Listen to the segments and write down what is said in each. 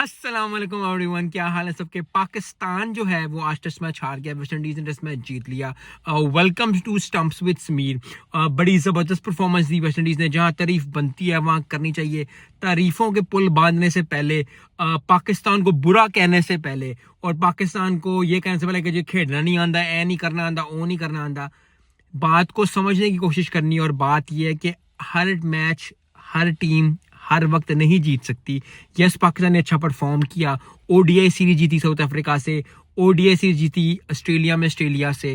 अस्सलाम वालेकुम एवरीवन, क्या हाल है सबके। पाकिस्तान जो है वो आज टेस्ट मैच हार गया, वेस्ट इंडीज ने टेस्ट मैच जीत लिया। Welcome to stumps with Sameer. बड़ी ज़बरदस्त परफॉर्मेंस दी वेस्ट इंडीज़ ने, जहां तारीफ बनती है वहां करनी चाहिए। तारीफों के पुल बांधने से पहले, पाकिस्तान को बुरा कहने से पहले और पाकिस्तान को ये कहने से पहले कि जो खेलना नहीं आंदा, ए नहीं करना आंदा, ओ नहीं करना आंदा, बात को समझने की कोशिश करनी है। और बात यह है कि हर मैच, हर टीम हर वक्त नहीं जीत सकती। यस, पाकिस्तान ने अच्छा परफॉर्म किया, ओडीआई सीरीज जीती साउथ अफ्रीका से, ओडीआई सीरीज जीती ऑस्ट्रेलिया में ऑस्ट्रेलिया से,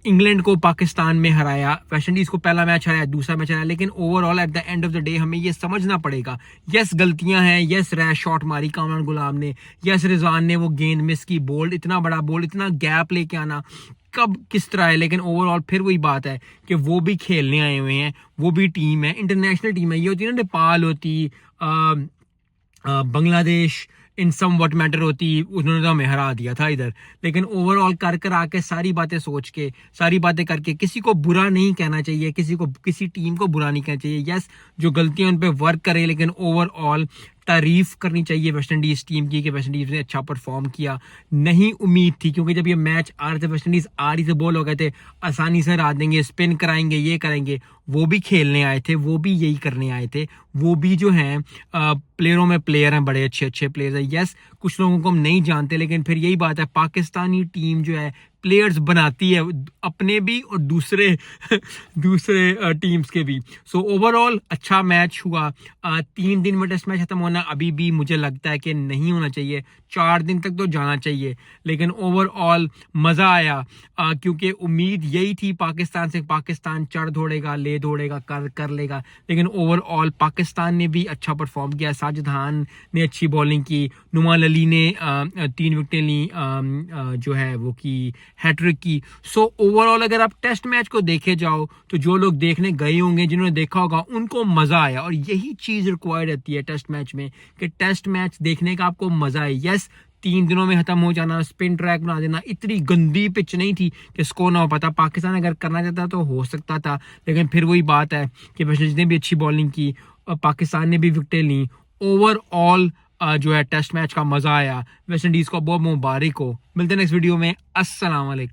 इंग्लैंड को पाकिस्तान में हराया, वेस्ट इंडीज को पहला मैच हराया, दूसरा मैच हराया। लेकिन overall at the end of the day हमें ये समझना पड़ेगा, यस गलतियां हैं, यस रैश शॉट मारी कामरान गुलाम ने, यस रिजवान ने वो गेंद मिस की, बोल्ड इतना बड़ा बोल्ड, इतना गैप लेके आना कब किस तरह है। लेकिन ओवरऑल फिर वही बात है कि वो भी खेलने आए हुए हैं, वो भी टीम है, इंटरनेशनल टीम है। ये होती है ना, नेपाल होती, बांग्लादेश इन सम व्हाट मैटर होती, उन्होंने तो हमें हरा दिया था इधर। लेकिन ओवरऑल कर कर आके सारी बातें सोच के, सारी बातें करके, किसी को बुरा नहीं कहना चाहिए, किसी टीम को बुरा नहीं कहना चाहिए। यस, जो गलतियां उन पे वर्क करे, लेकिन ओवरऑल तारीफ करनी चाहिए वेस्ट इंडीज टीम की कि वेस्ट इंडीज ने अच्छा परफॉर्म किया। नहीं उम्मीद थी, क्योंकि जब ये मैच आ रहे थे, वेस्ट इंडीज आ रही से बोल हो गए थे आसानी से हरा देंगे, स्पिन कराएंगे, ये करेंगे। वो भी खेलने आए थे, वो भी यही करने आए थे, वो भी जो हैं प्लेयरों में प्लेयर हैं, बड़े अच्छे अच्छे प्लेयर्स हैं। यस, कुछ लोगों को हम नहीं जानते, लेकिन फिर यही बात है, पाकिस्तानी टीम जो है प्लेयर्स बनाती है, अपने भी और दूसरे दूसरे टीम्स के भी। सो ओवरऑल अच्छा मैच हुआ। 3 दिन में टेस्ट मैच खत्म होना अभी भी मुझे लगता है कि नहीं होना चाहिए, 4 दिन तक तो जाना चाहिए। लेकिन ओवरऑल मज़ा आया, क्योंकि उम्मीद यही थी पाकिस्तान से, पाकिस्तान चढ़ दौड़ेगा, ले दौड़ेगा, कर लेगा। लेकिन ओवरऑल पाकिस्तान ने भी अच्छा परफॉर्म किया। साजिद खान ने अच्छी बॉलिंग की, नुमान अली ने 3 विकेटें ली, जो है वो की हैट्रिक की। सो ओवरऑल अगर आप टेस्ट मैच को देखे जाओ तो जो लोग देखने गए होंगे, जिन्होंने देखा होगा, उनको मजा आया। और यही चीज रिक्वायर्ड रहती है टेस्ट मैच में, कि टेस्ट मैच देखने का आपको मजा आए। यस, 3 दिनों में खत्म हो जाना, स्पिन ट्रैक बना देना, इतनी गंदी पिच नहीं थी कि स्कोर ना हो पाता। पाकिस्तान अगर करना चाहता तो हो सकता था, लेकिन फिर वही बात है कि वेस्ट इंडीज ने भी अच्छी बॉलिंग की और पाकिस्तान ने भी विकेटें ली। ओवरऑल जो है टेस्ट मैच का मजा आया। वेस्ट इंडीज को बहुत मुबारक हो। मिलते हैं नेक्स्ट वीडियो में। अस्सलाम वालेकुम।